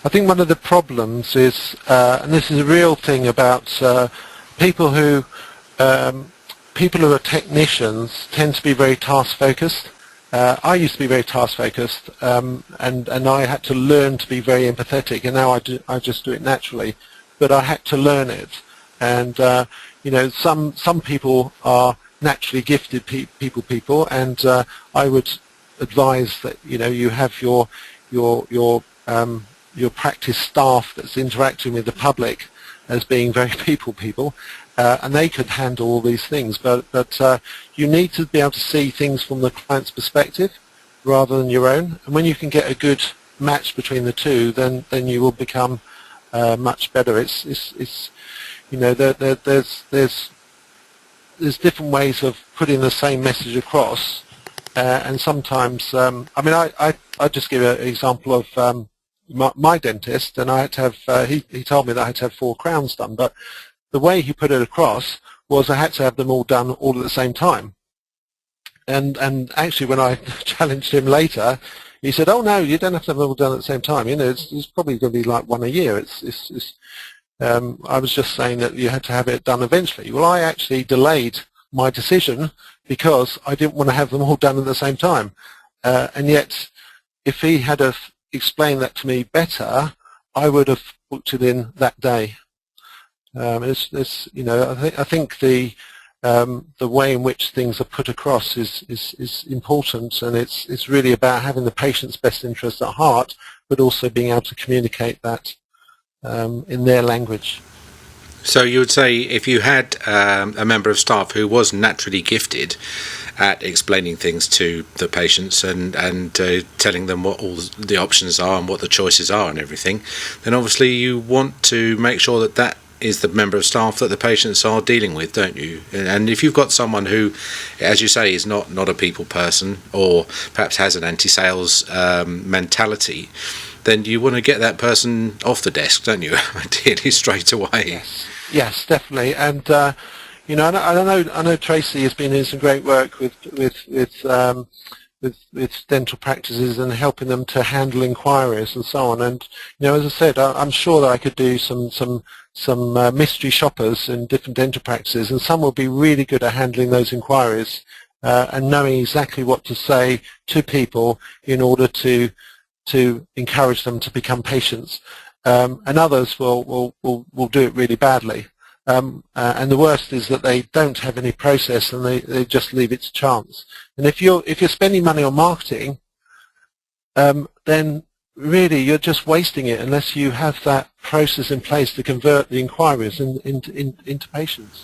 I think one of the problems is, and this is a real thing about people who people who are technicians tend to be very task focused. I used to be very task focused, and I had to learn to be very empathetic, and now I just do it naturally. But I had to learn it, and you know, some people are naturally gifted people, and I would advise that, you know, you have your practice staff that's interacting with the public as being very people, and they could handle all these things. But you need to be able to see things from the client's perspective rather than your own. And when you can get a good match between the two, then you will become much better. It's you know, there's different ways of putting the same message across, and sometimes I mean, I just give an example of my dentist, and I had to have he told me that I had to have 4 crowns done, but the way he put it across was I had to have them all done all at the same time. And actually, when I challenged him later, he said, "Oh no, you don't have to have them all done at the same time. You know, it's probably going to be like one a year. I was just saying that you had to have it done eventually." Well, I actually delayed my decision because I didn't want to have them all done at the same time. And yet, if he had explained that to me better, I would have booked it in that day. You know, I think the way in which things are put across is important, and it's really about having the patient's best interest at heart, but also being able to communicate that in their language. So you would say if you had a member of staff who was naturally gifted at explaining things to the patients and telling them what all the options are and what the choices are and everything, then obviously you want to make sure that that is the member of staff that the patients are dealing with, don't you? And if you've got someone who, as you say, is not a people person, or perhaps has an anti-sales mentality, then you want to get that person off the desk, don't you? Ideally, straight away. Yes, definitely. And you know, I know Tracy has been doing some great work with dental practices and helping them to handle inquiries and so on. And you know, as I said, I'm sure that I could do some mystery shoppers in different dental practices, and some will be really good at handling those inquiries and knowing exactly what to say to people in order to encourage them to become patients. And others will do it really badly. And the worst is that they don't have any process, and they just leave it to chance. And if you're spending money on marketing, then really you're just wasting it unless you have that process in place to convert the inquiries into patients.